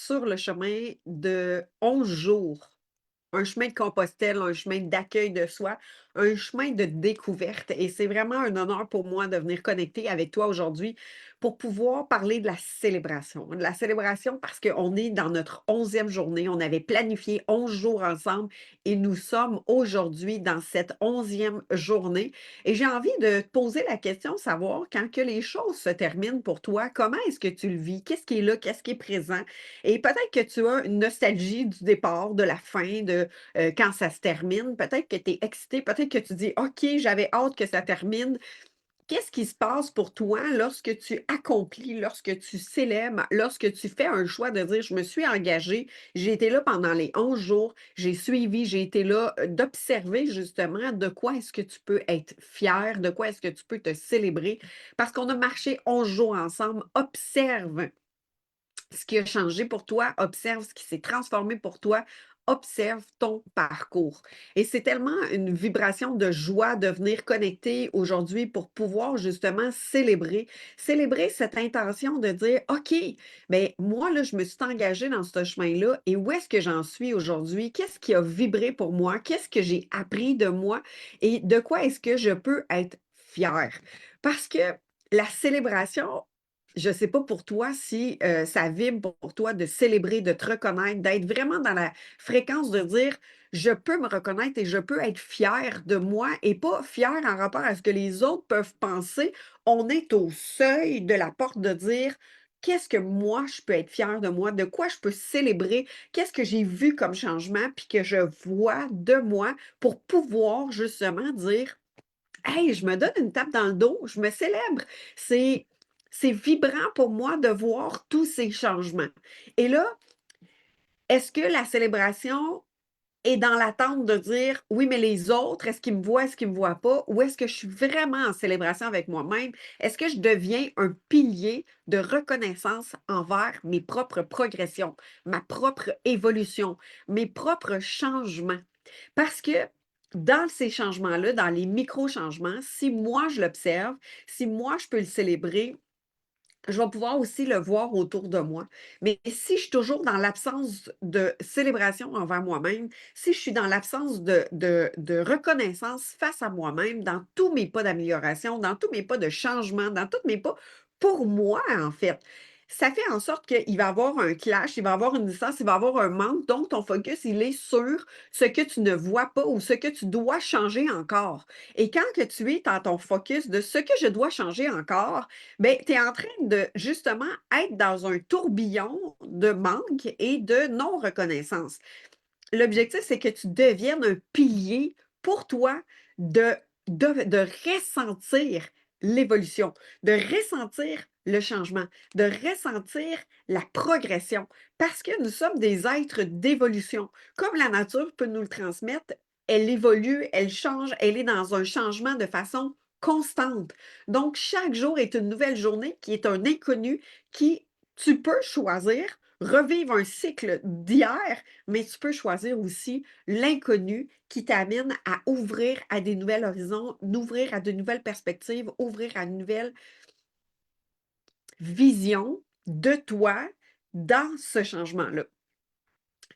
sur le chemin de 11 jours. Un chemin de Compostelle, un chemin d'accueil de soi, un chemin de découverte et c'est vraiment un honneur pour moi de venir connecter avec toi aujourd'hui pour pouvoir parler de la célébration. De la célébration parce qu'on est dans notre 11e journée. On avait planifié 11 jours ensemble et nous sommes aujourd'hui dans cette 11e journée. Et j'ai envie de te poser la question, savoir quand que les choses se terminent pour toi, comment est-ce que tu le vis? Qu'est-ce qui est là? Qu'est-ce qui est présent? Et peut-être que tu as une nostalgie du départ, de la fin, de quand ça se termine. Peut-être que tu es excité, peut-être que tu dis: «OK, j'avais hâte que ça termine». Qu'est-ce qui se passe pour toi lorsque tu accomplis, lorsque tu célèbres, lorsque tu fais un choix de dire: «Je me suis engagé, j'ai été là pendant les 11 jours, j'ai suivi, j'ai été là», d'observer justement de quoi est-ce que tu peux être fier, de quoi est-ce que tu peux te célébrer? Parce qu'on a marché 11 jours ensemble. Observe ce qui a changé pour toi, observe ce qui s'est transformé pour toi, observe ton parcours. Et c'est tellement une vibration de joie de venir connecter aujourd'hui pour pouvoir justement célébrer cette intention de dire, OK, ben moi, là, je me suis engagée dans ce chemin-là et où est-ce que j'en suis aujourd'hui? Qu'est-ce qui a vibré pour moi? Qu'est-ce que j'ai appris de moi? Et de quoi est-ce que je peux être fière? Parce que la célébration, je ne sais pas pour toi si, ça vibre pour toi de célébrer, de te reconnaître, d'être vraiment dans la fréquence de dire: «Je peux me reconnaître et je peux être fier de moi» et pas fier en rapport à ce que les autres peuvent penser. On est au seuil de la porte de dire: «Qu'est-ce que moi je peux être fier de moi? De quoi je peux célébrer? Qu'est-ce que j'ai vu comme changement puis que je vois de moi?» pour pouvoir justement dire: «Hey, je me donne une tape dans le dos, je me célèbre». C'est c'est vibrant pour moi de voir tous ces changements. Et là, est-ce que la célébration est dans l'attente de dire: «Oui, mais les autres, est-ce qu'ils me voient, est-ce qu'ils me voient pas?» ou est-ce que je suis vraiment en célébration avec moi-même? Est-ce que je deviens un pilier de reconnaissance envers mes propres progressions, ma propre évolution, mes propres changements? Parce que dans ces changements-là, dans les micro-changements, si moi je l'observe, si moi je peux le célébrer, je vais pouvoir aussi le voir autour de moi. Mais si je suis toujours dans l'absence de célébration envers moi-même, si je suis dans l'absence de reconnaissance face à moi-même, dans tous mes pas d'amélioration, dans tous mes pas de changement, dans tous mes pas pour moi, en fait, ça fait en sorte qu'il va y avoir un clash, il va y avoir une distance, il va y avoir un manque. Donc, ton focus, il est sur ce que tu ne vois pas ou ce que tu dois changer encore. Et quand que tu es dans ton focus de ce que je dois changer encore, ben, tu es en train de justement être dans un tourbillon de manque et de non-reconnaissance. L'objectif, c'est que tu deviennes un pilier pour toi de, de ressentir l'évolution, de ressentir le changement, de ressentir la progression, parce que nous sommes des êtres d'évolution. Comme la nature peut nous le transmettre, elle évolue, elle change, elle est dans un changement de façon constante. Donc, chaque jour est une nouvelle journée qui est un inconnu qui, tu peux choisir, revivre un cycle d'hier, mais tu peux choisir aussi l'inconnu qui t'amène à ouvrir à des nouvelles horizons, d'ouvrir à de nouvelles perspectives, ouvrir à une nouvelle vision de toi dans ce changement-là.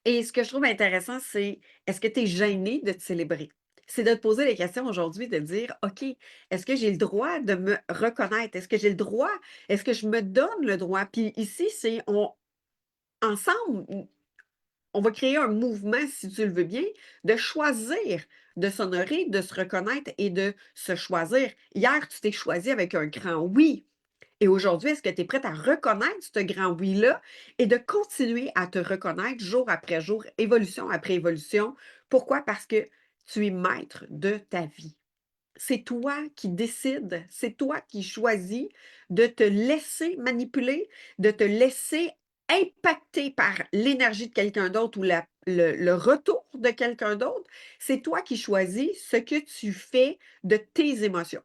Et ce que je trouve intéressant, c'est est-ce que tu es gêné de te célébrer? C'est de te poser les questions aujourd'hui, de dire, OK, est-ce que j'ai le droit de me reconnaître? Est-ce que j'ai le droit? Est-ce que je me donne le droit? Puis ici, c'est ensemble, on va créer un mouvement, si tu le veux bien, de choisir, de s'honorer, de se reconnaître et de se choisir. Hier, tu t'es choisi avec un grand oui. Et aujourd'hui, est-ce que tu es prête à reconnaître ce grand oui-là et de continuer à te reconnaître jour après jour, évolution après évolution? Pourquoi? Parce que tu es maître de ta vie. C'est toi qui décides, c'est toi qui choisis de te laisser manipuler, de te laisser impacter par l'énergie de quelqu'un d'autre ou le retour de quelqu'un d'autre. C'est toi qui choisis ce que tu fais de tes émotions.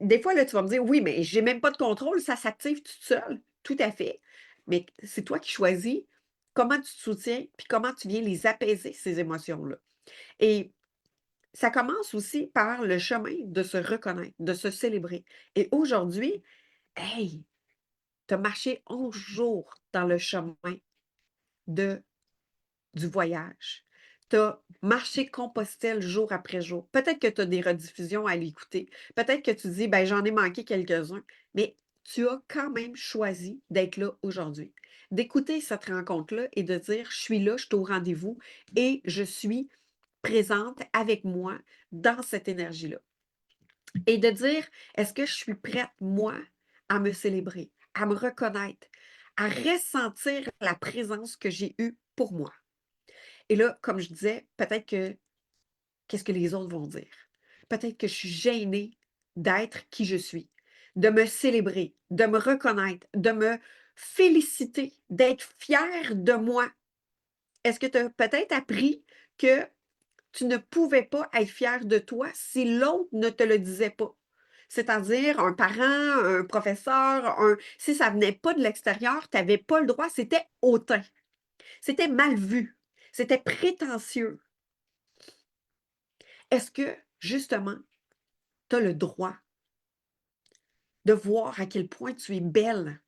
Des fois, là, tu vas me dire, oui, mais j'ai même pas de contrôle, ça s'active tout seul. Tout à fait. Mais c'est toi qui choisis comment tu te soutiens, puis comment tu viens les apaiser, ces émotions-là. Et ça commence aussi par le chemin de se reconnaître, de se célébrer. Et aujourd'hui, hey, tu as marché 11 jours dans le chemin. de du voyage. Tu as marché Compostelle jour après jour. Peut-être que tu as des rediffusions à l'écouter. Peut-être que tu dis: «Ben, j'en ai manqué quelques-uns», mais tu as quand même choisi d'être là aujourd'hui. D'écouter cette rencontre-là et de dire: «Je suis là, je suis au rendez-vous et je suis présente avec moi dans cette énergie-là». Et de dire: «Est-ce que je suis prête, moi, à me célébrer, à me reconnaître, à ressentir la présence que j'ai eue pour moi?» Et là, comme je disais, peut-être que qu'est-ce que les autres vont dire? Peut-être que je suis gênée d'être qui je suis, de me célébrer, de me reconnaître, de me féliciter, d'être fière de moi. Est-ce que tu as peut-être appris que tu ne pouvais pas être fière de toi si l'autre ne te le disait pas? C'est-à-dire un parent, un professeur, si ça venait pas de l'extérieur, tu n'avais pas le droit, c'était hautain, c'était mal vu, c'était prétentieux. Est-ce que, justement, tu as le droit de voir à quel point tu es belle,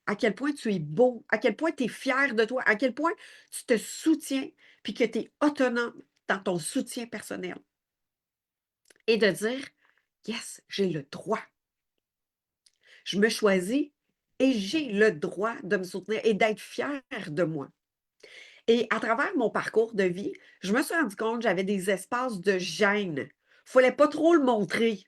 à quel point tu es beau, à quel point tu es fier de toi, à quel point tu te soutiens, puis que tu es autonome dans ton soutien personnel? Et de dire: «Yes, j'ai le droit. Je me choisis et j'ai le droit de me soutenir et d'être fière de moi». Et à travers mon parcours de vie, je me suis rendu compte que j'avais des espaces de gêne. Il fallait pas trop le montrer.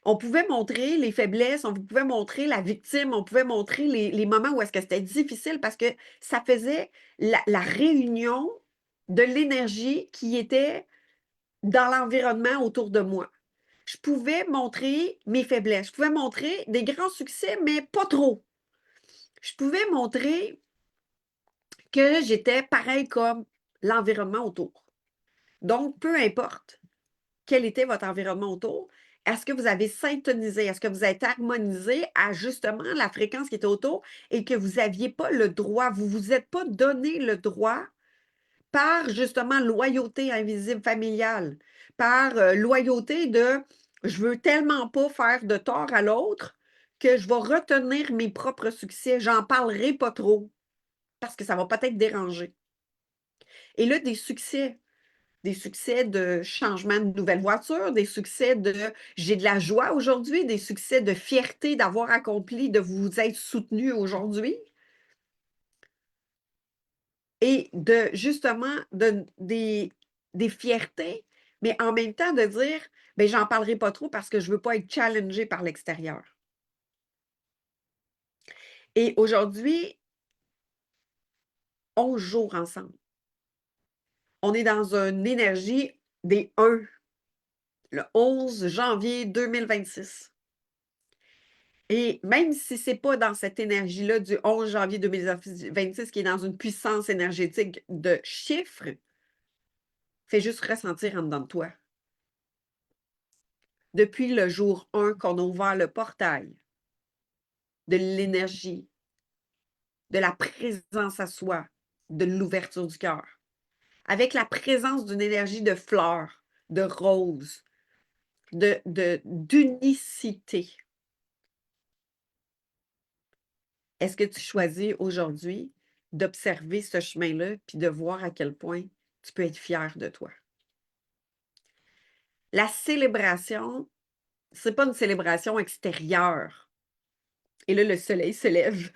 On pouvait montrer les faiblesses, on pouvait montrer la victime, on pouvait montrer les moments où est-ce que c'était difficile parce que ça faisait la réunion de l'énergie qui était dans l'environnement autour de moi. Je pouvais montrer mes faiblesses, je pouvais montrer des grands succès, mais pas trop. Je pouvais montrer que j'étais pareil comme l'environnement autour. Donc, peu importe quel était votre environnement autour. Est-ce que vous avez syntonisé? Est-ce que vous êtes harmonisé à justement la fréquence qui était autour et que vous n'aviez pas le droit, vous ne vous êtes pas donné le droit par justement loyauté invisible familiale, par loyauté de je veux tellement pas faire de tort à l'autre que je vais retenir mes propres succès, j'en parlerai pas trop parce que ça va peut-être déranger. Et là, des succès de changement de nouvelle voiture, des succès de j'ai de la joie aujourd'hui, des succès de fierté d'avoir accompli, de vous être soutenu aujourd'hui et de justement des fiertés, mais en même temps de dire: «Beh, j'en parlerai pas trop parce que je veux pas être challengée par l'extérieur». Et aujourd'hui, 11 jours ensemble. On est dans une énergie des 1, le 11 janvier 2026. Et même si c'est pas dans cette énergie-là du 11 janvier 2026 qui est dans une puissance énergétique de chiffres, fais juste ressentir en dedans de toi. Depuis le jour 1 qu'on a ouvert le portail de l'énergie, de la présence à soi, de l'ouverture du cœur, avec la présence d'une énergie de fleurs, de roses, d'unicité. Est-ce que tu choisis aujourd'hui d'observer ce chemin-là puis de voir à quel point tu peux être fier de toi? La célébration, c'est pas une célébration extérieure. Et là, le soleil se lève.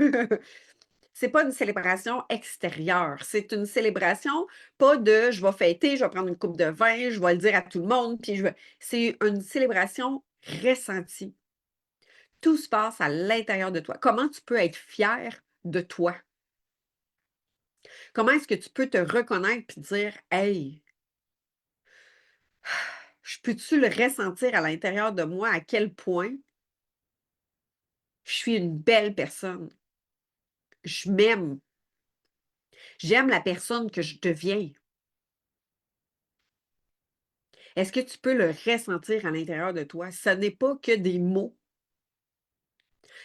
C'est pas une célébration extérieure. C'est une célébration, pas de je vais fêter, je vais prendre une coupe de vin, je vais le dire à tout le monde, puis c'est une célébration ressentie. Tout se passe à l'intérieur de toi. Comment tu peux être fier de toi? Comment est-ce que tu peux te reconnaître puis dire: «Hey, je peux-tu le ressentir à l'intérieur de moi à quel point je suis une belle personne. Je m'aime. J'aime la personne que je deviens». Est-ce que tu peux le ressentir à l'intérieur de toi? Ce n'est pas que des mots.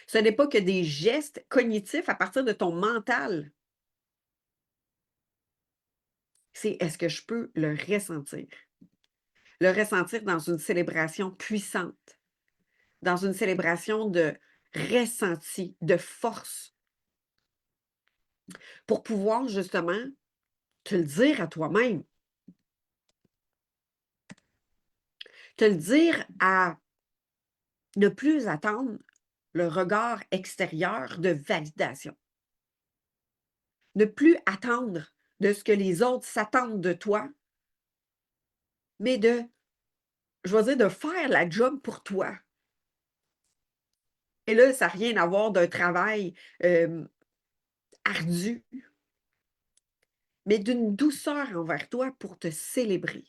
Ce n'est pas que des gestes cognitifs à partir de ton mental. C'est est-ce que je peux le ressentir? Le ressentir dans une célébration puissante, dans une célébration de ressenti, de force. pour pouvoir justement te le dire à toi-même, te le dire à ne plus attendre le regard extérieur de validation. Ne plus attendre de ce que les autres s'attendent de toi, mais je vais dire, de faire la job pour toi. Et là, ça n'a rien à voir d'un travail ardu, mais d'une douceur envers toi pour te célébrer,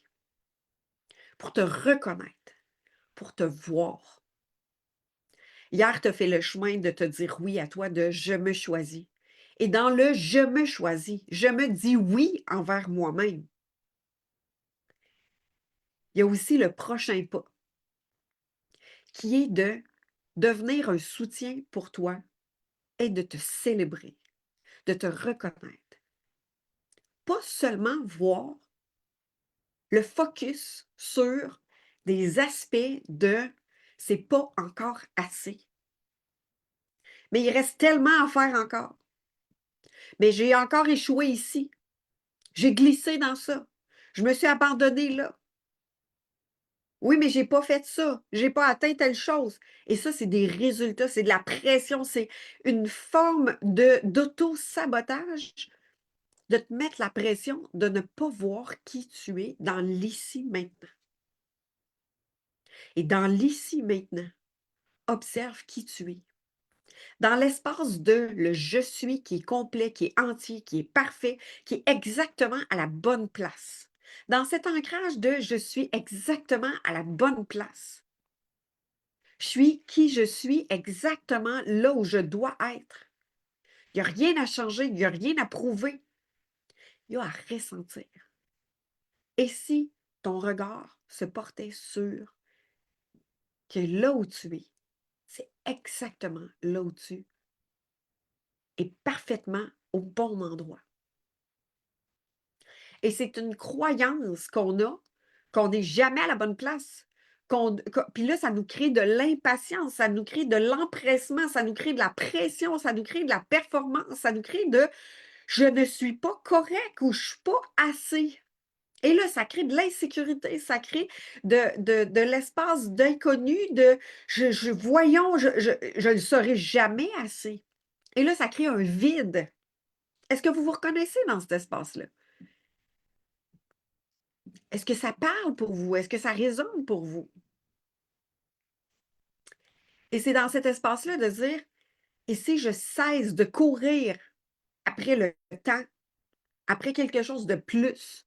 pour te reconnaître, pour te voir. Hier, tu as fait le chemin de te dire oui à toi, de je me choisis. Et dans le je me choisis, je me dis oui envers moi-même. Il y a aussi le prochain pas, qui est de devenir un soutien pour toi et de te célébrer, de te reconnaître. Pas seulement voir le focus sur des aspects de c'est pas encore assez. Mais il reste tellement à faire encore. Mais j'ai encore échoué ici. J'ai glissé dans ça. Je me suis abandonnée là. Oui, mais j'ai pas fait ça. J'ai pas atteint telle chose. Et ça, c'est des résultats, c'est de la pression, c'est une forme d'auto-sabotage, de te mettre la pression de ne pas voir qui tu es dans l'ici maintenant. Et dans l'ici maintenant, observe qui tu es. Dans l'espace de le je suis qui est complet, qui est entier, qui est parfait, qui est exactement à la bonne place. Dans cet ancrage de je suis exactement à la bonne place. Je suis qui je suis exactement là où je dois être. Il n'y a rien à changer, il n'y a rien à prouver. Il y a à ressentir. Et si ton regard se portait sur que là où tu es, c'est exactement là où tu es parfaitement au bon endroit. Et c'est une croyance qu'on a, qu'on n'est jamais à la bonne place. Puis là, ça nous crée de l'impatience, ça nous crée de l'empressement, ça nous crée de la pression, ça nous crée de la performance, ça nous crée de je ne suis pas correct ou je ne suis pas assez. Et là, ça crée de l'insécurité, ça crée de l'espace d'inconnu, de voyons, je ne serai jamais assez. Et là, ça crée un vide. Est-ce que vous vous reconnaissez dans cet espace-là? Est-ce que ça parle pour vous? Est-ce que ça résonne pour vous? Et c'est dans cet espace-là de dire, et si je cesse de courir après le temps, après quelque chose de plus?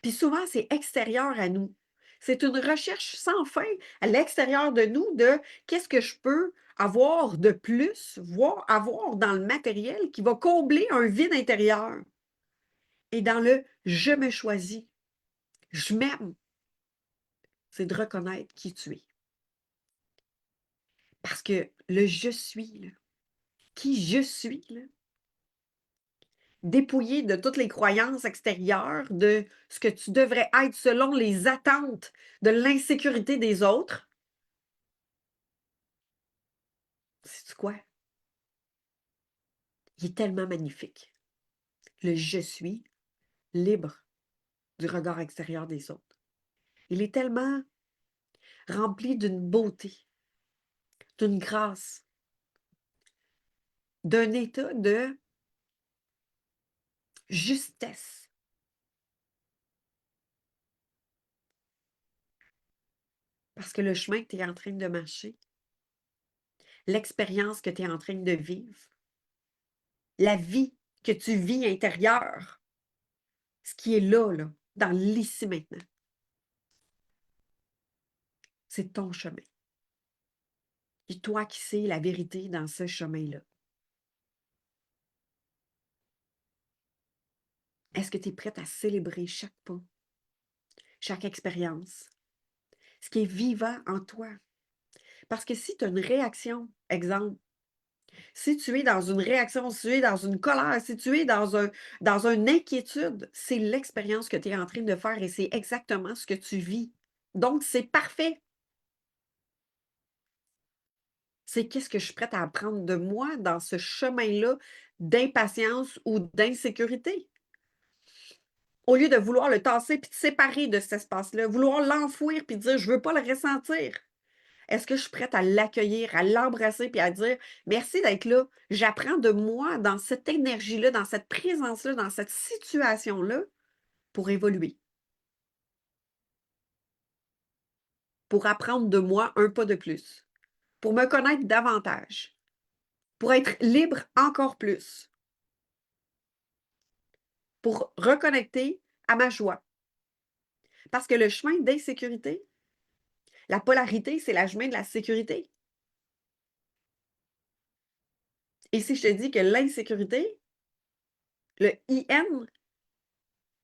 Puis souvent, c'est extérieur à nous. C'est une recherche sans fin à l'extérieur de nous de qu'est-ce que je peux avoir de plus, avoir dans le matériel qui va combler un vide intérieur. Et dans le je me choisis, je m'aime, c'est de reconnaître qui tu es. Parce que le je suis, là, qui je suis, là, dépouillé de toutes les croyances extérieures, de ce que tu devrais être selon les attentes de l'insécurité des autres, sais-tu quoi? Il est tellement magnifique. Le je suis libre du regard extérieur des autres. Il est tellement rempli d'une beauté, d'une grâce, d'un état de justesse. Parce que le chemin que tu es en train de marcher, l'expérience que tu es en train de vivre, la vie que tu vis intérieure, ce qui est là, là, dans l'ici maintenant, c'est ton chemin. Et toi qui sais la vérité dans ce chemin-là. Est-ce que tu es prête à célébrer chaque pas, chaque expérience, ce qui est vivant en toi? Parce que si tu as une réaction, exemple, si tu es dans une réaction, si tu es dans une colère, si tu es dans une inquiétude, c'est l'expérience que tu es en train de faire et c'est exactement ce que tu vis. Donc, c'est parfait. C'est qu'est-ce que je suis prête à apprendre de moi dans ce chemin-là d'impatience ou d'insécurité? Au lieu de vouloir le tasser puis de séparer de cet espace-là, vouloir l'enfouir puis dire: «Je veux pas le ressentir». Est-ce que je suis prête à l'accueillir, à l'embrasser puis à dire: «Merci d'être là. J'apprends de moi dans cette énergie-là, dans cette présence-là, dans cette situation-là pour évoluer, pour apprendre de moi un pas de plus, pour me connaître davantage, pour être libre encore plus, pour reconnecter à ma joie». Parce que le chemin d'insécurité, la polarité, c'est la chemin de la sécurité. Et si je te dis que l'insécurité, le IN,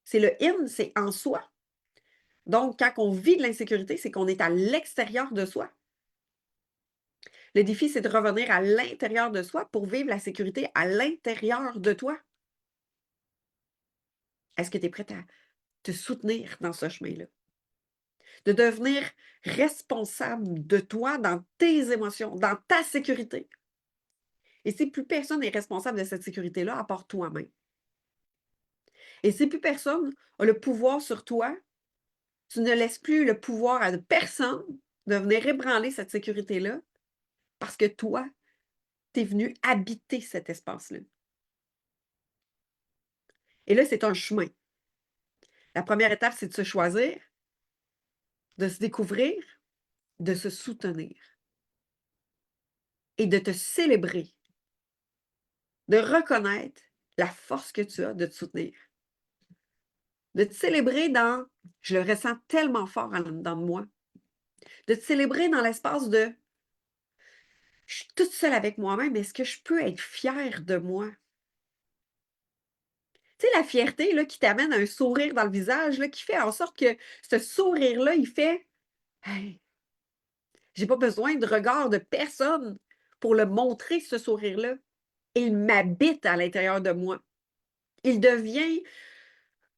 c'est le in, c'est en soi. Donc, quand on vit de l'insécurité, c'est qu'on est à l'extérieur de soi. Le défi, c'est de revenir à l'intérieur de soi pour vivre la sécurité à l'intérieur de toi. Est-ce que tu es prête à te soutenir dans ce chemin-là? De devenir responsable de toi dans tes émotions, dans ta sécurité. Et si plus personne n'est responsable de cette sécurité-là, à part toi-même. Et si plus personne a le pouvoir sur toi, tu ne laisses plus le pouvoir à personne de venir ébranler cette sécurité-là parce que toi, tu es venu habiter cet espace-là. Et là, c'est un chemin. La première étape, c'est de se choisir, de se découvrir, de se soutenir et de te célébrer, de reconnaître la force que tu as de te soutenir, de te célébrer dans je le ressens tellement fort en dedans de moi, de te célébrer dans l'espace de je suis toute seule avec moi-même, est-ce que je peux être fière de moi? Tu sais, la fierté là, qui t'amène un sourire dans le visage, là, qui fait en sorte que ce sourire-là, il fait hey, j'ai pas besoin de regard de personne pour le montrer, ce sourire-là. Il m'habite à l'intérieur de moi. Il devient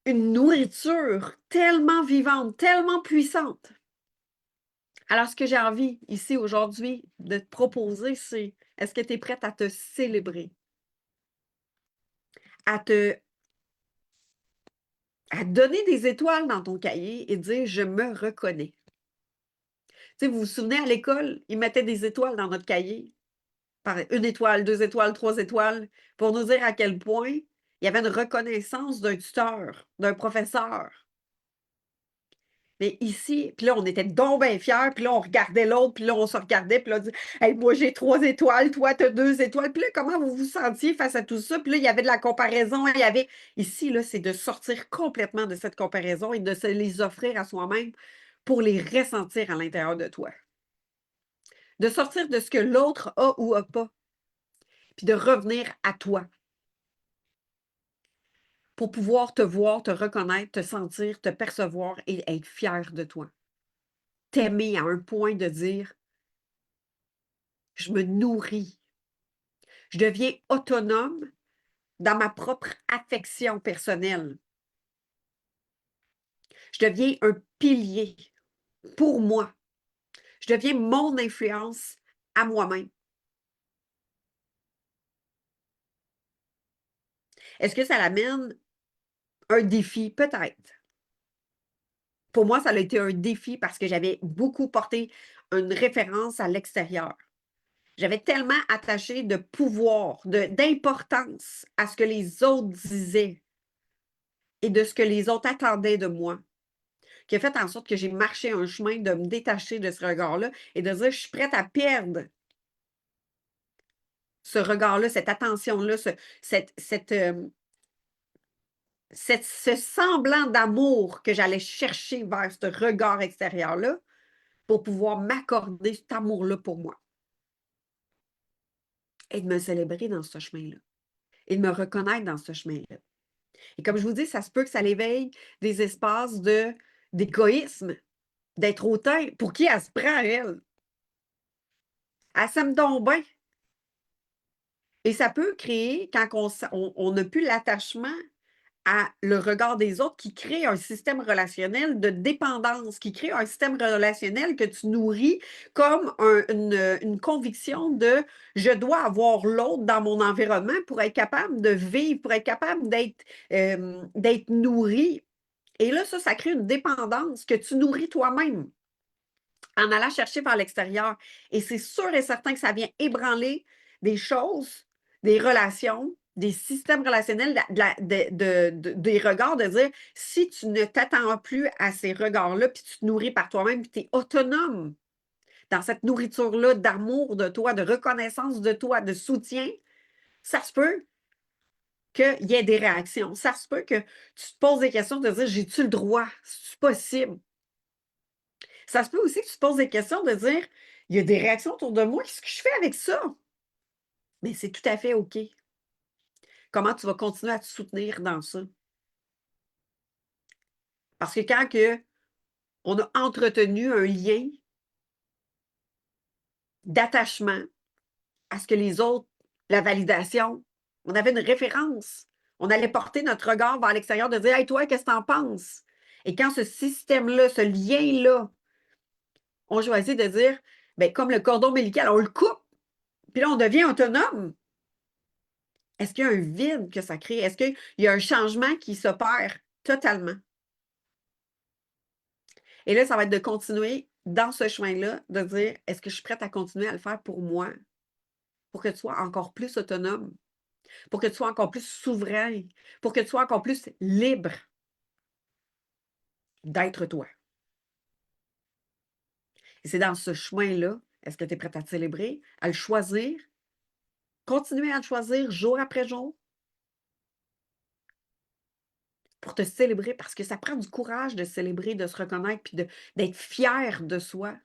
une nourriture tellement vivante, tellement puissante. Alors, ce que j'ai envie ici aujourd'hui de te proposer, c'est est-ce que tu es prête à te célébrer, à te à donner des étoiles dans ton cahier et dire je me reconnais. Tu sais, vous vous souvenez à l'école, ils mettaient des étoiles dans notre cahier, par 1 étoile, 2 étoiles, 3 étoiles, pour nous dire à quel point il y avait une reconnaissance d'un tuteur, d'un professeur. Mais ici, puis là, on était donc bien fiers, puis là, on regardait l'autre, puis là, on se regardait, puis là, on dit hey, moi, j'ai 3 étoiles, toi, tu as 2 étoiles. Puis là, comment vous vous sentiez face à tout ça? Puis là, il y avait de la comparaison, il y avait. Ici, là, c'est de sortir complètement de cette comparaison et de se les offrir à soi-même pour les ressentir à l'intérieur de toi. De sortir de ce que l'autre a ou a pas, puis de revenir à toi pour pouvoir te voir, te reconnaître, te sentir, te percevoir et être fier de toi. T'aimer à un point de dire je me nourris. Je deviens autonome dans ma propre affection personnelle. Je deviens un pilier pour moi. Je deviens mon influence à moi-même. Est-ce que ça l'amène un défi? Peut-être. Pour moi, ça a été un défi parce que j'avais beaucoup porté une référence à l'extérieur. J'avais tellement attaché de pouvoir, d'importance à ce que les autres disaient et de ce que les autres attendaient de moi, qui a fait en sorte que j'ai marché un chemin de me détacher de ce regard-là et de dire: «Je suis prête à perdre ce regard-là, cette attention-là, ce semblant d'amour que j'allais chercher vers ce regard extérieur-là pour pouvoir m'accorder cet amour-là pour moi et de me célébrer dans ce chemin-là et de me reconnaître dans ce chemin-là». Et comme je vous dis, ça se peut que ça l'éveille des espaces d'égoïsme, d'être hautain. Pour qui elle se prend, elle? Elle s'aime donc bien. Et ça peut créer, quand on n'a plus l'attachement à le regard des autres qui crée un système relationnel de dépendance, qui crée un système relationnel que tu nourris comme une conviction de je dois avoir l'autre dans mon environnement pour être capable de vivre, pour être capable d'être nourri. Et là, ça crée une dépendance que tu nourris toi-même en allant chercher par l'extérieur. Et c'est sûr et certain que ça vient ébranler des choses, des relations, des systèmes relationnels, des regards, de dire si tu ne t'attends plus à ces regards-là, puis tu te nourris par toi-même, puis tu es autonome dans cette nourriture-là d'amour de toi, de reconnaissance de toi, de soutien, ça se peut qu'il y ait des réactions. Ça se peut que tu te poses des questions de dire j'ai-tu le droit? C'est possible? Ça se peut aussi que tu te poses des questions de dire il y a des réactions autour de moi, qu'est-ce que je fais avec ça? Mais c'est tout à fait OK. Comment tu vas continuer à te soutenir dans ça? Parce que quand on a entretenu un lien d'attachement à ce que les autres, la validation, on avait une référence. On allait porter notre regard vers l'extérieur de dire hey, toi, qu'est-ce que tu en penses? Et quand ce système-là, ce lien-là, on choisit de dire bien, comme le cordon ombilical, on le coupe, puis là, on devient autonome. Est-ce qu'il y a un vide que ça crée? Est-ce qu'il y a un changement qui s'opère totalement? Et là, ça va être de continuer dans ce chemin-là, de dire est-ce que je suis prête à continuer à le faire pour moi, pour que tu sois encore plus autonome, pour que tu sois encore plus souverain, pour que tu sois encore plus libre d'être toi. Et c'est dans ce chemin-là, est-ce que tu es prête à te célébrer, à le choisir, continuer à le choisir jour après jour pour te célébrer, parce que ça prend du courage de célébrer, de se reconnaître, puis d'être fier de soi.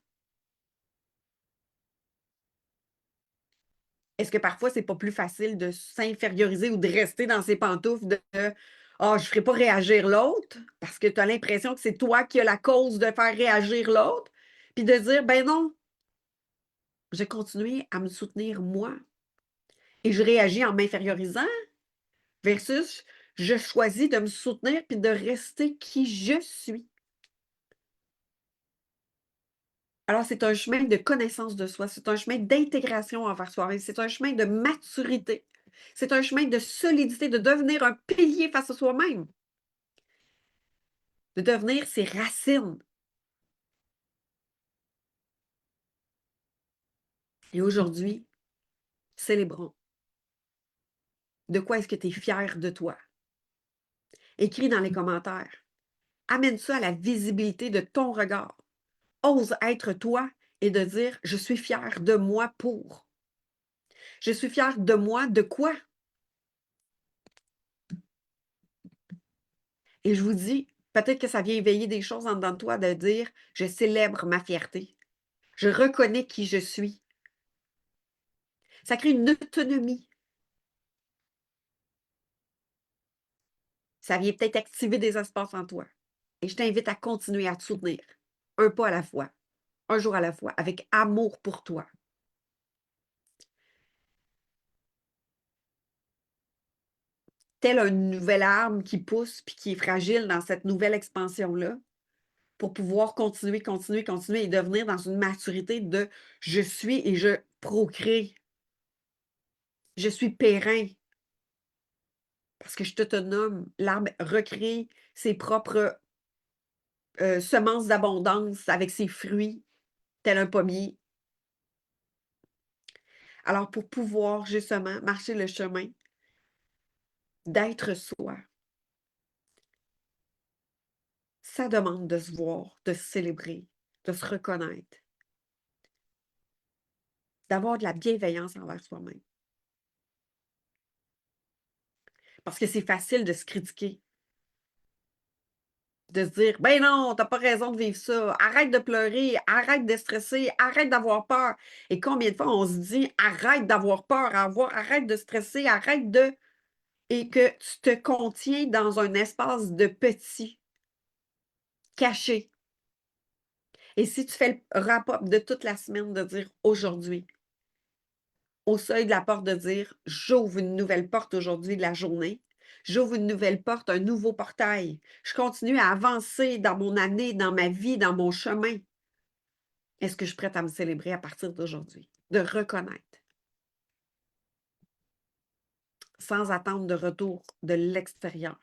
Est-ce que parfois, c'est pas plus facile de s'inférioriser ou de rester dans ses pantoufles de «Ah, je ferai pas réagir l'autre» parce que tu as l'impression que c'est toi qui as la cause de faire réagir l'autre, puis de dire: «Ben non, je vais continuer à me soutenir moi et je réagis en m'infériorisant versus je choisis de me soutenir puis de rester qui je suis». Alors, c'est un chemin de connaissance de soi, c'est un chemin d'intégration envers soi-même, c'est un chemin de maturité, c'est un chemin de solidité, de devenir un pilier face à soi-même, de devenir ses racines. Et aujourd'hui, célébrons. De quoi est-ce que tu es fier de toi? Écris dans les commentaires. Amène ça à la visibilité de ton regard. Ose être toi et de dire je suis fier de moi pour. Je suis fier de moi de quoi? Et je vous dis, peut-être que ça vient éveiller des choses en dedans de toi de dire je célèbre ma fierté. Je reconnais qui je suis. Ça crée une autonomie. Ça vient peut-être activer des espaces en toi. Et je t'invite à continuer à te soutenir, un pas à la fois, un jour à la fois, avec amour pour toi. Tel une nouvelle arme qui pousse puis qui est fragile dans cette nouvelle expansion-là, pour pouvoir continuer, continuer, continuer et devenir dans une maturité de je suis et je procrée. Je suis périn parce que je suis autonome. L'arbre recrée ses propres semences d'abondance avec ses fruits, tel un pommier. Alors, pour pouvoir justement marcher le chemin d'être soi, ça demande de se voir, de se célébrer, de se reconnaître, d'avoir de la bienveillance envers soi-même. Parce que c'est facile de se critiquer, de se dire ben non, t'as pas raison de vivre ça, arrête de pleurer, arrête de stresser, arrête d'avoir peur. Et combien de fois on se dit arrête d'avoir peur, arrête de stresser, arrête de. Et que tu te contiens dans un espace de petit, caché. Et si tu fais le wrap-up de toute la semaine, de dire aujourd'hui, au seuil de la porte, de dire j'ouvre une nouvelle porte aujourd'hui de la journée, J'ouvre une nouvelle porte, un nouveau portail. Je continue à avancer dans mon année, dans ma vie, dans mon chemin. Est-ce que je suis prête à me célébrer à partir d'aujourd'hui? De reconnaître, sans attendre de retour de l'extérieur,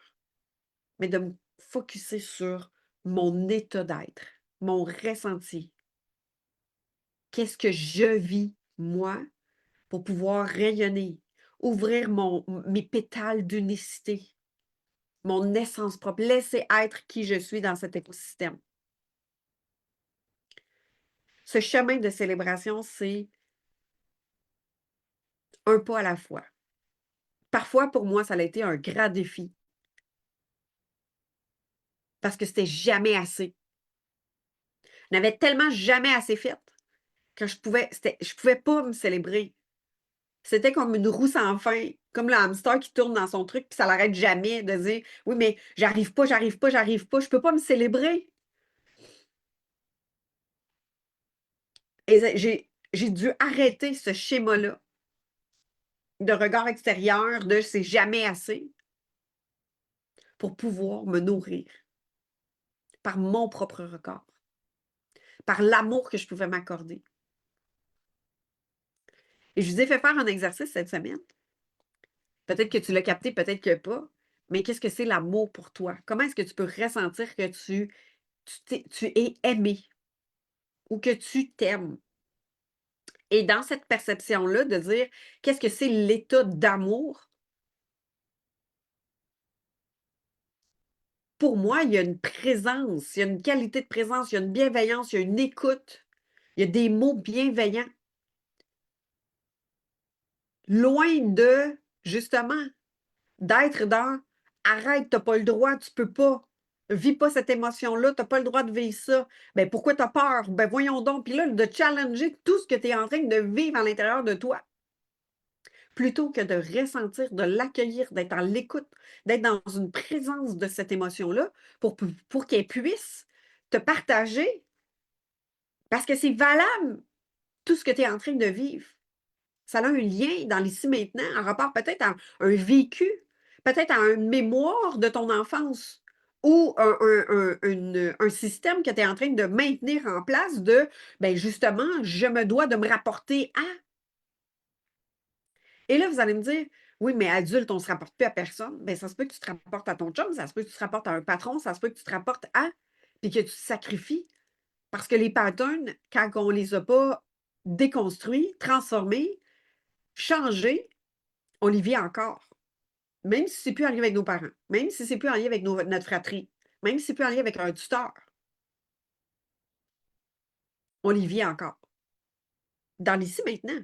mais de me focusser sur mon état d'être, mon ressenti. Qu'est-ce que je vis, moi, pour pouvoir rayonner, ouvrir mes pétales d'unicité, mon essence propre, laisser être qui je suis dans cet écosystème. Ce chemin de célébration, c'est un pas à la fois. Parfois, pour moi, ça a été un grand défi parce que c'était jamais assez. Je n'avais tellement jamais assez fait que je pouvais pas me célébrer. C'était comme une roue sans fin, comme le hamster qui tourne dans son truc, puis ça l'arrête jamais de dire: «Oui, mais j'arrive pas, j'arrive pas, j'arrive pas, je peux pas me célébrer». Et j'ai dû arrêter ce schéma-là de regard extérieur, de «c'est jamais assez», pour pouvoir me nourrir par mon propre regard, par l'amour que je pouvais m'accorder. Et je vous ai fait faire un exercice cette semaine. Peut-être que tu l'as capté, peut-être que pas, mais qu'est-ce que c'est l'amour pour toi? Comment est-ce que tu peux ressentir que tu es aimé ou que tu t'aimes? Et dans cette perception-là, de dire qu'est-ce que c'est l'état d'amour? Pour moi, il y a une présence, il y a une qualité de présence, il y a une bienveillance, il y a une écoute, il y a des mots bienveillants. Loin de, justement, d'être dans: «Arrête, tu as pas le droit, tu peux pas. Vis pas cette émotion-là, tu as pas le droit de vivre ça. Ben, pourquoi tu as peur? Ben, voyons donc». Puis là, de challenger tout ce que tu es en train de vivre à l'intérieur de toi, plutôt que de ressentir, de l'accueillir, d'être en l'écoute, d'être dans une présence de cette émotion-là pour qu'elle puisse te partager, parce que c'est valable, tout ce que tu es en train de vivre. Ça a un lien dans l'ici maintenant, en rapport peut-être à un vécu, peut-être à une mémoire de ton enfance ou un système que tu es en train de maintenir en place de, ben justement, je me dois de me rapporter à. Et là, vous allez me dire: «Oui, mais adulte, on ne se rapporte plus à personne». Bien, ça se peut que tu te rapportes à ton chum, ça se peut que tu te rapportes à un patron, ça se peut que tu te rapportes à, puis que tu te sacrifies. Parce que les patterns, quand on les a pas déconstruits, transformés, changés, on les vit encore. Même si c'est plus en lien avec nos parents, même si c'est plus en lien avec notre fratrie, même si c'est plus en lien avec un tuteur, on les vit encore. Dans l'ici maintenant.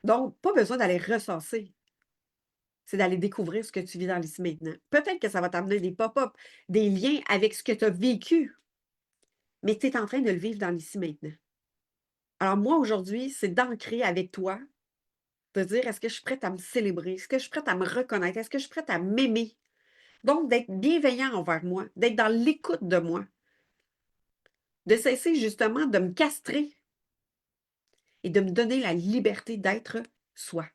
Donc, pas besoin d'aller ressasser. C'est d'aller découvrir ce que tu vis dans l'ici maintenant. Peut-être que ça va t'amener des pop-up, des liens avec ce que tu as vécu, mais tu es en train de le vivre dans l'ici maintenant. Alors moi, aujourd'hui, c'est d'ancrer avec toi, de dire: «Est-ce que je suis prête à me célébrer? Est-ce que je suis prête à me reconnaître? Est-ce que je suis prête à m'aimer?» Donc d'être bienveillant envers moi, d'être dans l'écoute de moi, de cesser justement de me castrer et de me donner la liberté d'être soi,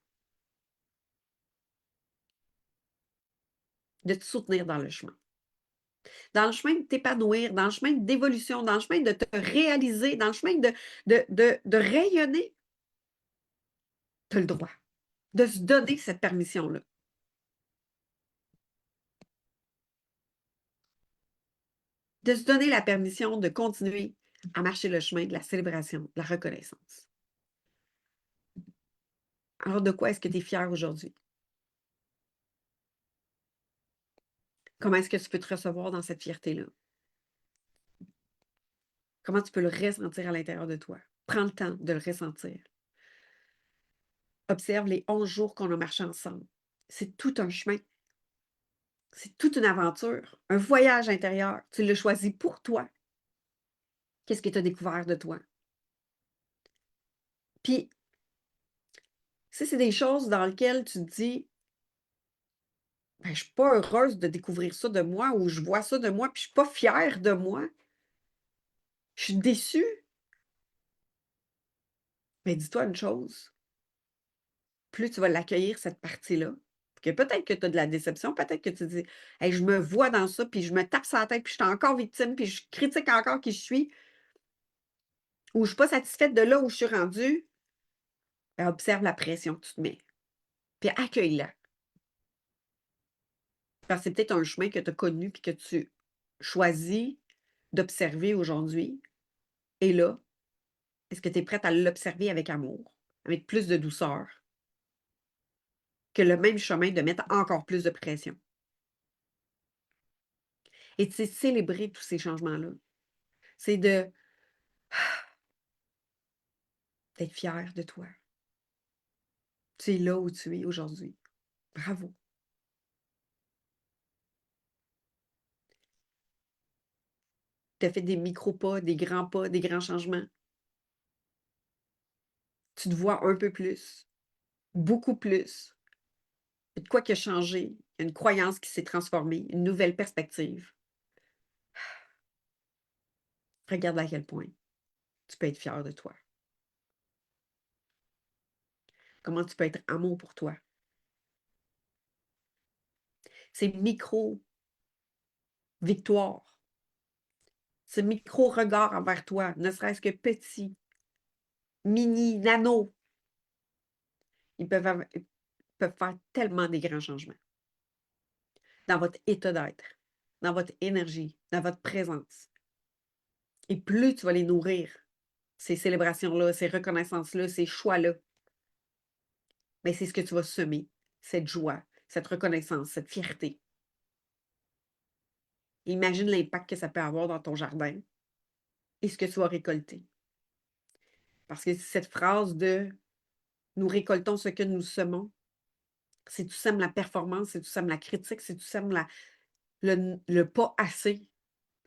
de te soutenir dans le chemin. Dans le chemin de t'épanouir, dans le chemin d'évolution, dans le chemin de te réaliser, dans le chemin de rayonner, tu as le droit de se donner cette permission-là. De se donner la permission de continuer à marcher le chemin de la célébration, de la reconnaissance. Alors, de quoi est-ce que tu es fier aujourd'hui? Comment est-ce que tu peux te recevoir dans cette fierté-là? Comment tu peux le ressentir à l'intérieur de toi? Prends le temps de le ressentir. Observe les 11 jours qu'on a marché ensemble. C'est tout un chemin. C'est toute une aventure, un voyage intérieur. Tu l'as choisi pour toi. Qu'est-ce que tu as découvert de toi? Puis, si c'est des choses dans lesquelles tu te dis: «Ben, je suis pas heureuse de découvrir ça de moi» ou «Je vois ça de moi, puis je suis pas fière de moi, je suis déçue», mais dis-toi une chose, plus tu vas l'accueillir cette partie-là, que peut-être que tu as de la déception, peut-être que tu dis: «Hey, je me vois dans ça, puis je me tape sur la tête, puis je suis encore victime, puis je critique encore qui je suis, ou je suis pas satisfaite de là où je suis rendue», ben, observe la pression que tu te mets, puis accueille-la. Parce que c'est peut-être un chemin que tu as connu puis que tu choisis d'observer aujourd'hui et là, est-ce que tu es prête à l'observer avec amour, avec plus de douceur, que le même chemin de mettre encore plus de pression? Et c'est célébrer tous ces changements-là. C'est d'être fier de toi. Tu es là où tu es aujourd'hui. Bravo. Tu as fait des micro-pas, des grands changements. Tu te vois un peu plus, beaucoup plus. Il y a de quoi qui a changé, une croyance qui s'est transformée, une nouvelle perspective. Regarde à quel point tu peux être fier de toi. Comment tu peux être amour pour toi. Ces micro-victoires, ce micro-regard envers toi, ne serait-ce que petit, mini, nano, ils peuvent faire tellement des grands changements dans votre état d'être, dans votre énergie, dans votre présence. Et plus tu vas les nourrir, ces célébrations-là, ces reconnaissances-là, ces choix-là, mais c'est ce que tu vas semer, cette joie, cette reconnaissance, cette fierté. Imagine l'impact que ça peut avoir dans ton jardin et ce que tu vas récolter. Parce que cette phrase de «Nous récoltons ce que nous semons», si tu sèmes la performance, si tu sèmes la critique, si tu sèmes le pas assez,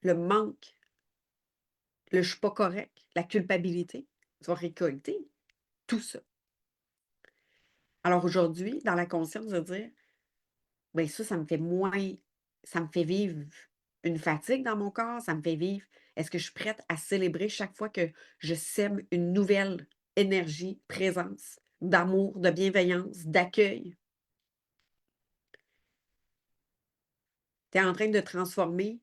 le manque, le «je suis pas correct», la culpabilité, tu vas récolter tout ça. Alors aujourd'hui, dans la conscience de dire: «Bien ça me fait moins ça me fait vivre une fatigue dans mon corps, ça me fait vivre est-ce que je suis prête à célébrer chaque fois que je sème une nouvelle énergie, présence, d'amour, de bienveillance, d'accueil?» Tu es en train de transformer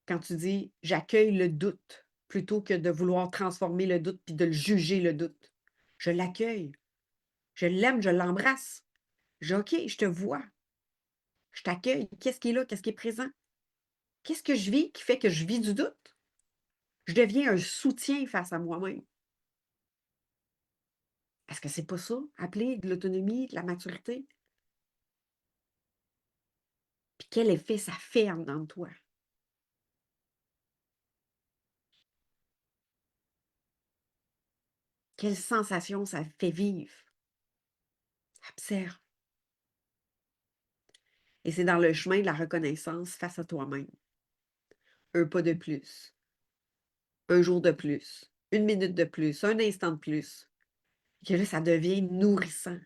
quand tu dis: «J'accueille le doute», plutôt que de vouloir transformer le doute puis de le juger le doute. Je l'accueille, je l'aime, je l'embrasse. «OK, je te vois, je t'accueille. Qu'est-ce qui est là? Qu'est-ce qui est présent? Qu'est-ce que je vis qui fait que je vis du doute?» Je deviens un soutien face à moi-même. Est-ce que c'est pas ça, appeler de l'autonomie, de la maturité? Puis quel effet ça fait en dedans de toi? Quelle sensation ça fait vivre? Observe. Et c'est dans le chemin de la reconnaissance face à toi-même. Un pas de plus, un jour de plus, une minute de plus, un instant de plus, que là, ça devient nourrissant.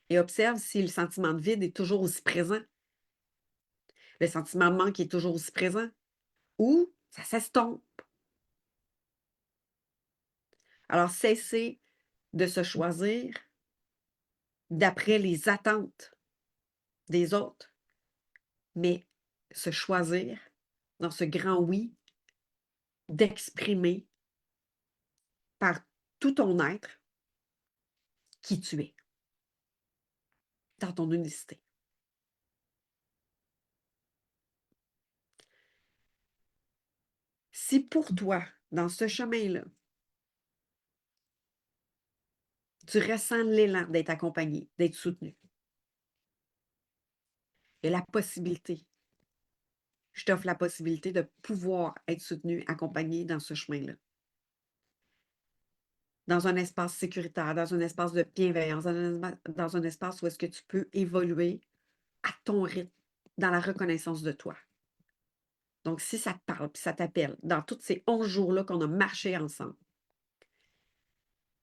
Et observe si le sentiment de vide est toujours aussi présent, le sentiment de manque est toujours aussi présent, ou ça s'estompe. Alors, cessez de se choisir d'après les attentes des autres, mais se choisir dans ce grand oui, d'exprimer par tout ton être qui tu es, dans ton unicité. Si pour toi, dans ce chemin-là, tu ressens l'élan d'être accompagné, d'être soutenu, et la possibilité, je t'offre la possibilité de pouvoir être soutenu, accompagné dans ce chemin-là, dans un espace sécuritaire, dans un espace de bienveillance, dans un espace où est-ce que tu peux évoluer à ton rythme, dans la reconnaissance de toi. Donc, si ça te parle, puis ça t'appelle, dans tous ces 11 jours-là qu'on a marché ensemble,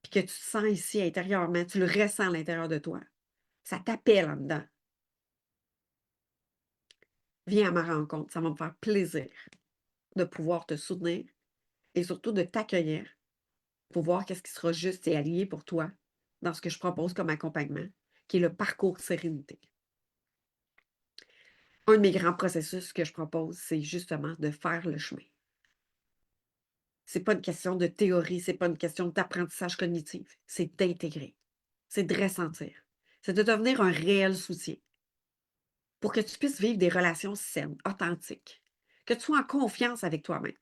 puis que tu te sens ici intérieurement, tu le ressens à l'intérieur de toi, ça t'appelle en dedans, viens à ma rencontre, ça va me faire plaisir de pouvoir te soutenir et surtout de t'accueillir pour voir qu'est-ce qui sera juste et allié pour toi dans ce que je propose comme accompagnement, qui est le parcours sérénité. Un de mes grands processus que je propose, c'est justement de faire le chemin. C'est pas une question de théorie, c'est pas une question d'apprentissage cognitif, c'est d'intégrer, c'est de ressentir, c'est de devenir un réel soutien pour que tu puisses vivre des relations saines, authentiques, que tu sois en confiance avec toi-même,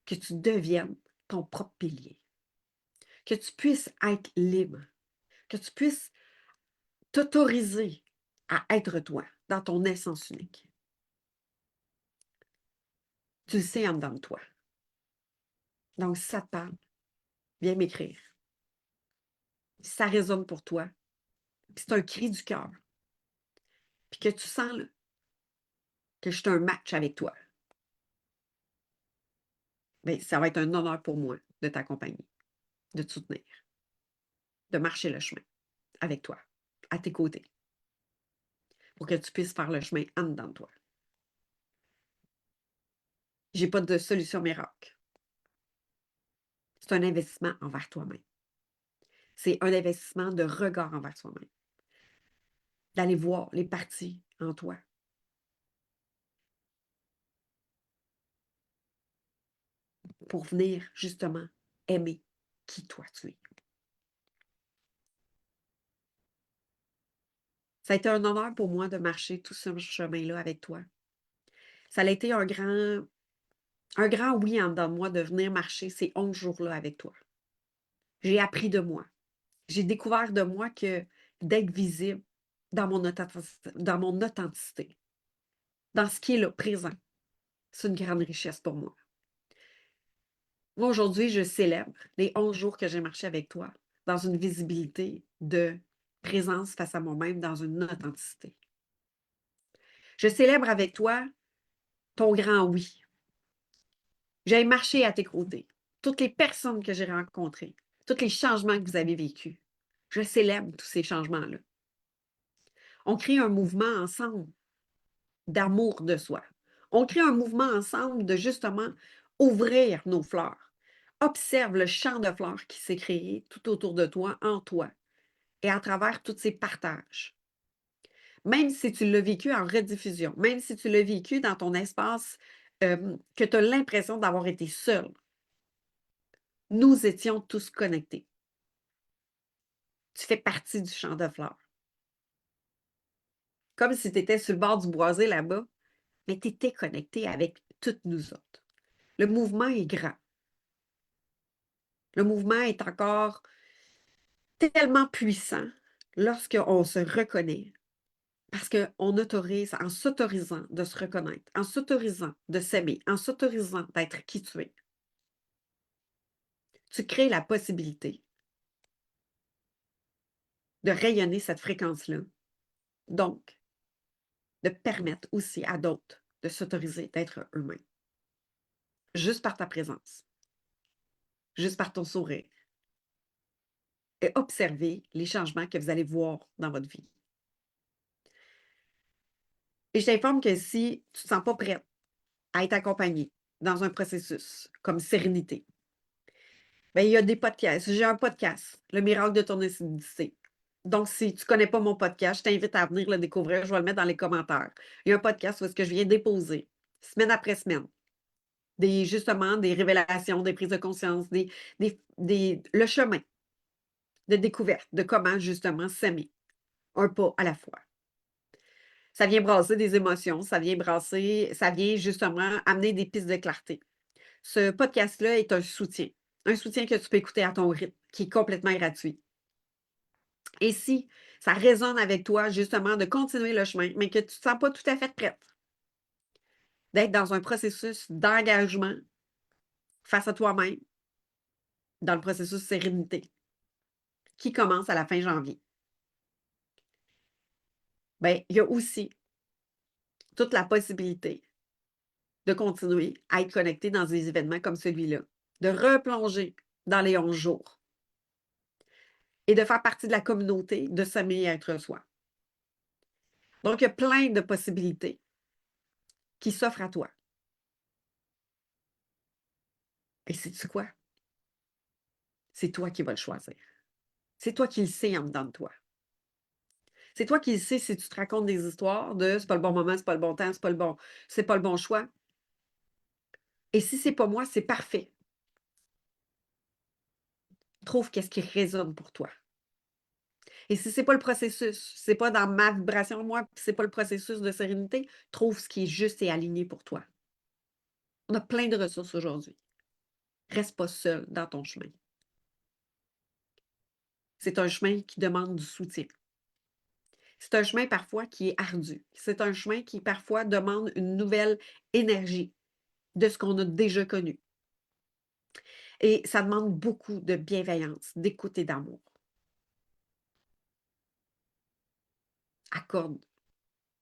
que tu deviennes ton propre pilier, que tu puisses être libre, que tu puisses t'autoriser à être toi, dans ton essence unique. Tu le sais en dedans de toi. Donc, si ça te parle, viens m'écrire. Si ça résonne pour toi, puis c'est un cri du cœur, puis que tu sens là, que je suis un match avec toi, bien, ça va être un honneur pour moi de t'accompagner, de te soutenir, de marcher le chemin avec toi, à tes côtés, pour que tu puisses faire le chemin en dedans de toi. J'ai pas de solution miracle. C'est un investissement envers toi-même. C'est un investissement de regard envers soi-même. D'aller voir les parties en toi. Pour venir justement aimer qui toi tu es. Ça a été un honneur pour moi de marcher tout ce chemin-là avec toi. Ça a été un grand oui en dedans de moi de venir marcher ces 11 jours-là avec toi. J'ai appris de moi. J'ai découvert de moi que d'être visible dans mon authenticité, dans ce qui est là, présent, c'est une grande richesse pour moi. Moi, aujourd'hui, je célèbre les 11 jours que j'ai marché avec toi dans une visibilité de présence face à moi-même, dans une authenticité. Je célèbre avec toi ton grand oui. J'ai marché à tes côtés. Toutes les personnes que j'ai rencontrées, tous les changements que vous avez vécus. Je célèbre tous ces changements-là. On crée un mouvement ensemble d'amour de soi. On crée un mouvement ensemble de justement ouvrir nos fleurs. Observe le champ de fleurs qui s'est créé tout autour de toi, en toi, et à travers tous ces partages. Même si tu l'as vécu en rediffusion, même si tu l'as vécu dans ton espace, que tu as l'impression d'avoir été seul, nous étions tous connectés. Tu fais partie du champ de fleurs. Comme si tu étais sur le bord du boisé là-bas, mais tu étais connecté avec toutes nous autres. Le mouvement est grand. Le mouvement est encore tellement puissant lorsqu'on se reconnaît. Parce qu'on autorise, en s'autorisant de se reconnaître, en s'autorisant de s'aimer, en s'autorisant d'être qui tu es, tu crées la possibilité de rayonner cette fréquence-là. Donc, de permettre aussi à d'autres de s'autoriser d'être eux-mêmes. Juste par ta présence, juste par ton sourire. Et observer les changements que vous allez voir dans votre vie. Et je t'informe que si tu ne te sens pas prête à être accompagnée dans un processus comme sérénité, bien, il y a des podcasts. J'ai un podcast, Le miracle de ton lucidité. Donc, si tu ne connais pas mon podcast, je t'invite à venir le découvrir. Je vais le mettre dans les commentaires. Il y a un podcast où est-ce que je viens déposer, semaine après semaine, justement des révélations, des prises de conscience, le chemin de découverte de comment justement s'aimer, un pas à la fois. Ça vient brasser des émotions, ça vient justement amener des pistes de clarté. Ce podcast-là est un soutien que tu peux écouter à ton rythme, qui est complètement gratuit. Et si ça résonne avec toi, justement, de continuer le chemin, mais que tu ne te sens pas tout à fait prête, d'être dans un processus d'engagement face à toi-même, dans le processus sérénité, qui commence à la fin janvier, bien, il y a aussi toute la possibilité de continuer à être connecté dans des événements comme celui-là, de replonger dans les 11 jours et de faire partie de la communauté de s'aimer et être soi. Donc, il y a plein de possibilités qui s'offrent à toi. Et sais-tu quoi? C'est toi qui vas le choisir. C'est toi qui le sais en dedans de toi. C'est toi qui le sais si tu te racontes des histoires de c'est pas le bon moment, c'est pas le bon temps, c'est pas le bon choix. Et si c'est pas moi, c'est parfait. Trouve qu'est-ce qui résonne pour toi. Et si c'est pas le processus, c'est pas dans ma vibration moi, puis c'est pas le processus de sérénité, trouve ce qui est juste et aligné pour toi. On a plein de ressources aujourd'hui. Reste pas seul dans ton chemin. C'est un chemin qui demande du soutien. C'est un chemin parfois qui est ardu. C'est un chemin qui parfois demande une nouvelle énergie de ce qu'on a déjà connu. Et ça demande beaucoup de bienveillance, d'écoute et d'amour. Accorde,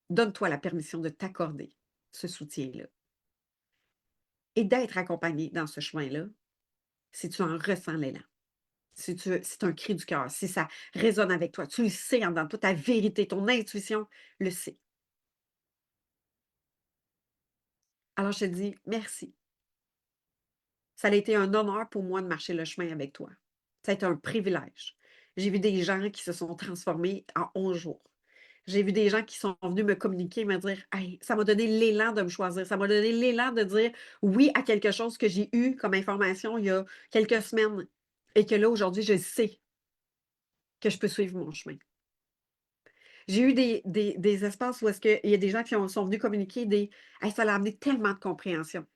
donne-toi la permission de t'accorder ce soutien-là et d'être accompagné dans ce chemin-là si tu en ressens l'élan. Si c'est un cri du cœur, si ça résonne avec toi, tu le sais en dedans de toi, ta vérité, ton intuition le sait. Alors je te dis merci. Ça a été un honneur pour moi de marcher le chemin avec toi. Ça a été un privilège. J'ai vu des gens qui se sont transformés en 11 jours. J'ai vu des gens qui sont venus me communiquer, me dire: «Hey, ça m'a donné l'élan de me choisir. Ça m'a donné l'élan de dire oui à quelque chose que j'ai eu comme information il y a quelques semaines et que là, aujourd'hui, je sais que je peux suivre mon chemin». J'ai eu des espaces où est-ce qu'il y a des gens qui sont venus communiquer des: «Hey, ça l'a amené tellement de compréhension».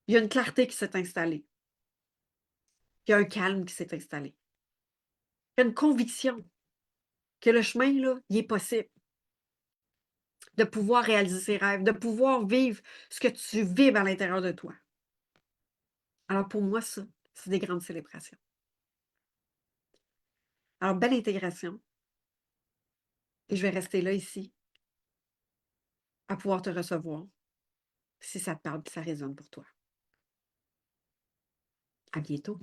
Il y a une clarté qui s'est installée. Il y a un calme qui s'est installé. Il y a une conviction que le chemin, là, il est possible de pouvoir réaliser ses rêves, de pouvoir vivre ce que tu vibres à l'intérieur de toi. Alors pour moi, ça, c'est des grandes célébrations. Alors belle intégration et je vais rester là ici à pouvoir te recevoir si ça te parle, si ça résonne pour toi. À bientôt.